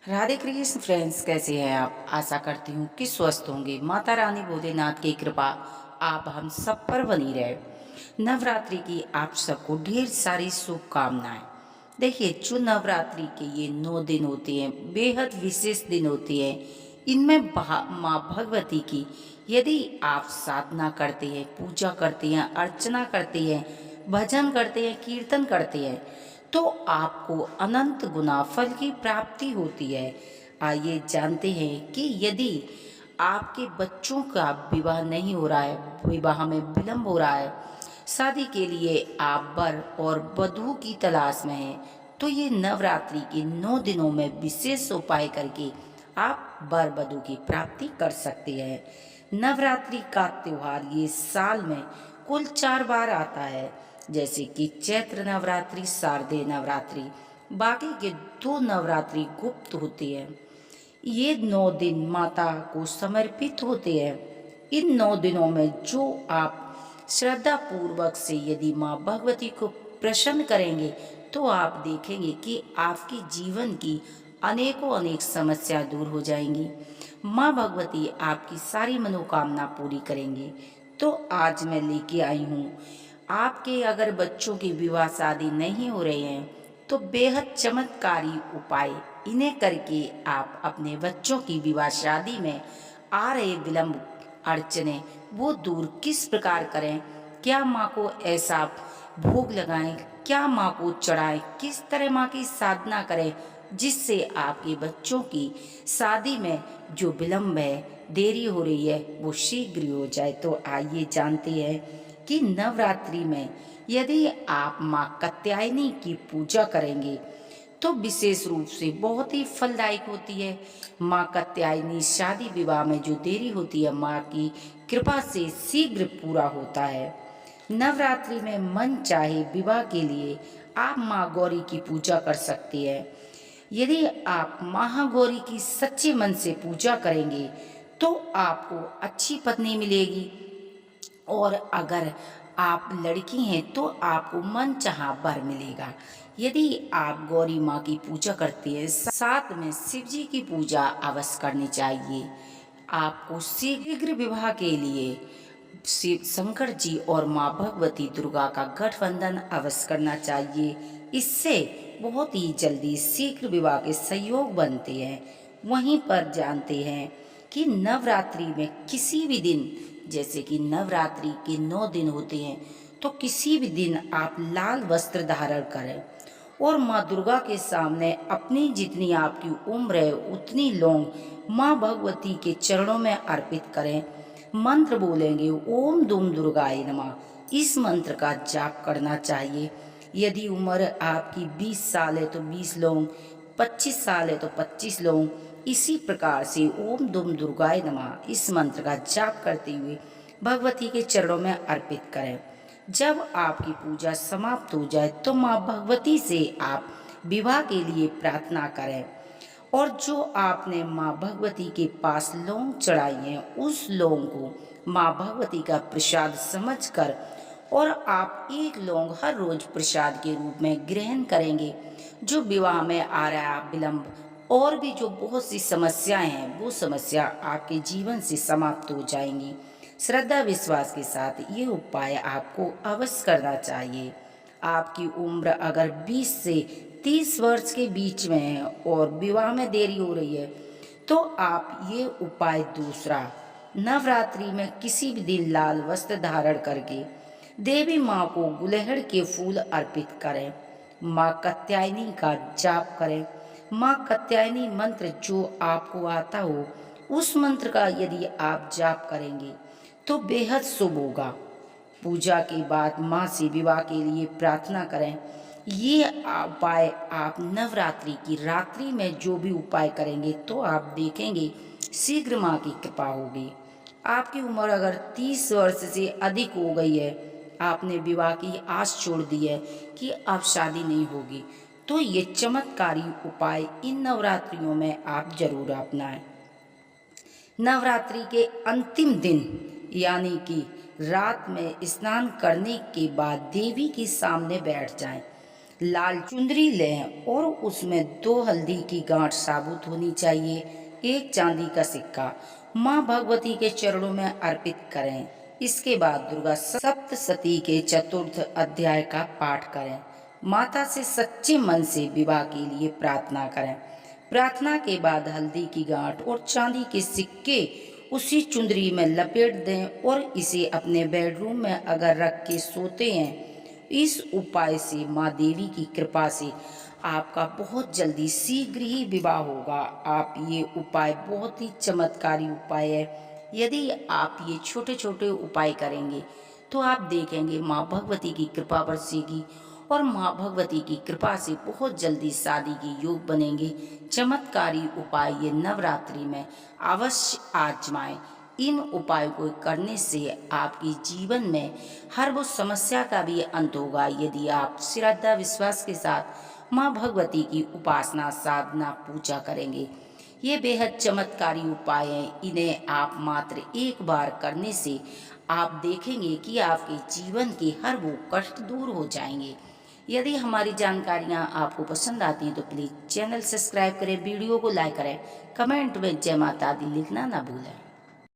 Radhe Krishna friends, कैसे हैं आप? आशा करती हूँ कि स्वस्थ होंगे। माता रानी भोलेनाथ की कृपा आप हम सब पर बनी रहे। नवरात्रि की आप सबको ढेर सारी शुभकामनाएं। देखिए, जो नवरात्रि के ये 9 दिन होते हैं, बेहद विशेष दिन होते हैं। इनमें माँ भगवती की यदि आप साधना करते हैं, पूजा करते हैं, अर्चना करते हैं, भजन करते हैं, कीर्तन करते हैं, तो आपको अनंत गुना फल की प्राप्ति होती है। आइए जानते हैं कि यदि आपके बच्चों का विवाह नहीं हो रहा है, विवाह में विलंब हो रहा है, शादी के लिए आप वर और वधू की तलाश में हैं, तो ये नवरात्रि के 9 दिनों में विशेष उपाय करके आप वर वधू की प्राप्ति कर सकते हैं। नवरात्रि का त्योहार ये साल में कुल 4 बार आता है, जैसे कि चैत्र नवरात्रि, शारदीय नवरात्रि। बाकी के 2 नवरात्रि गुप्त होती है। ये 9 दिन माता को समर्पित होते हैं। इन 9 दिनों में जो आप श्रद्धा पूर्वक से यदि माँ भगवती को प्रसन्न करेंगे, तो आप देखेंगे कि आपके जीवन की अनेकों अनेक समस्या दूर हो जाएंगी। माँ भगवती आपकी सारी मनोकामना पूरी करेंगे। तो आज मैं लेके आई हूँ, आपके अगर बच्चों की विवाह शादी नहीं हो रही हैं, तो बेहद चमत्कारी उपाय इन्हें करके आप अपने बच्चों की विवाह शादी में आ रहे विलंब अड़चने वो दूर किस प्रकार करें, क्या माँ को ऐसा भोग लगाएं, क्या माँ को चढ़ाएं, किस तरह माँ की साधना करें जिससे आपके बच्चों की शादी में जो विलंब है, देरी हो रही है, वो शीघ्र हो जाए। तो आइए जानते हैं कि नवरात्रि में यदि आप माँ कात्यायनी की पूजा करेंगे तो विशेष रूप से बहुत ही फलदायक होती है। माँ कात्यायनी शादी विवाह में जो देरी होती है, माँ की कृपा से शीघ्र पूरा होता है। नवरात्रि में मन चाहे विवाह के लिए आप माँ गौरी की पूजा कर सकती है। यदि आप महागौरी की सच्चे मन से पूजा करेंगे तो आपको अच्छी पत्नी मिलेगी, और अगर आप लड़की हैं तो आपको मनचाहा वर मिलेगा। यदि आप गौरी माँ की पूजा करती हैं, साथ में शिव जी की पूजा अवश्य करनी चाहिए। आपको शीघ्र विवाह के लिए शिव शंकर जी और माँ भगवती दुर्गा का गठबंधन अवश्य करना चाहिए। इससे बहुत ही जल्दी शीघ्र विवाह के सहयोग बनते हैं। वहीं पर जानते हैं कि नवरात्रि में किसी भी दिन, जैसे कि नवरात्रि के 9 दिन होते हैं, तो किसी भी दिन आप लाल वस्त्र धारण करें और माँ दुर्गा के सामने अपनी जितनी आपकी उम्र है उतनी लौंग माँ भगवती के चरणों में अर्पित करें। मंत्र बोलेंगे, ओम दुम दुर्गाय नमः। इस मंत्र का जाप करना चाहिए। यदि उम्र आपकी 20 साल है तो 20 लौंग, 25 साल है तो 25 लौंग, इसी प्रकार से ओम दुम दुर्गाय नमः इस मंत्र का जाप करते हुए भगवती के चरणों में अर्पित करें। जब आपकी पूजा समाप्त हो जाए तो माँ भगवती से आप विवाह के लिए प्रार्थना करें, और जो आपने माँ भगवती के पास लौंग चढ़ाई हैं उस लौंग को माँ भगवती का प्रसाद समझकर, और आप एक लौंग हर रोज प्रसाद के रूप में ग्रहण करेंगे। जो विवाह में आ रहा विलंब और भी जो बहुत सी समस्याएं हैं, वो समस्या आपके जीवन से समाप्त हो जाएंगी। श्रद्धा विश्वास के साथ ये उपाय आपको अवश्य करना चाहिए। आपकी उम्र अगर 20 से 30 वर्ष के बीच में है और विवाह में देरी हो रही है, तो आप ये उपाय दूसरा, नवरात्रि में किसी भी दिन लाल वस्त्र धारण करके देवी माँ को गुलहड़ के फूल अर्पित करें। माँ कात्यायनी का जाप करें। माँ कात्यायनी मंत्र जो आपको आता हो उस मंत्र का यदि आप जाप करेंगे तो बेहद शुभ होगा। पूजा के बाद माँ से विवाह के लिए प्रार्थना करें। ये उपाय आप नवरात्रि की रात्रि में जो भी उपाय करेंगे तो आप देखेंगे शीघ्र माँ की कृपा होगी। आपकी उम्र अगर 30 वर्ष से अधिक हो गई है, आपने विवाह की आस छोड़ दी है कि अब शादी नहीं होगी, तो ये चमत्कारी उपाय इन नवरात्रियों में आप जरूर अपनाएं। नवरात्रि के अंतिम दिन यानी कि रात में स्नान करने के बाद देवी के सामने बैठ जाएं। लाल चुंदरी लें और उसमें 2 हल्दी की गांठ साबुत होनी चाहिए, 1 चांदी का सिक्का माँ भगवती के चरणों में अर्पित करें। इसके बाद दुर्गा सप्तशती के चतुर्थ अध्याय का पाठ करें। माता से सच्चे मन से विवाह के लिए प्रार्थना करें। प्रार्थना के बाद हल्दी की गांठ और चांदी के सिक्के उसी चुंदरी में लपेट दें और इसे अपने बेडरूम में अगर रख के सोते हैं। इस उपाय से माँ देवी की कृपा से आपका बहुत जल्दी शीघ्र ही विवाह होगा। आप ये उपाय बहुत ही चमत्कारी उपाय है। यदि आप ये छोटे छोटे उपाय करेंगे तो आप देखेंगे माँ भगवती की कृपा बरसेगी और माँ भगवती की कृपा से बहुत जल्दी शादी के योग बनेंगे। चमत्कारी उपाय ये नवरात्रि में अवश्य आजमाएं। इन उपायों को करने से आपके जीवन में हर वो समस्या का भी अंत होगा। यदि आप श्रद्धा विश्वास के साथ माँ भगवती की उपासना साधना पूजा करेंगे, ये बेहद चमत्कारी उपाय हैं। इन्हें आप मात्र एक बार करने से आप देखेंगे कि आपके जीवन के हर वो कष्ट दूर हो जाएंगे। यदि हमारी जानकारियाँ आपको पसंद आती हैं तो प्लीज़ चैनल सब्सक्राइब करें, वीडियो को लाइक करें, कमेंट में जय माता दी लिखना ना भूलें।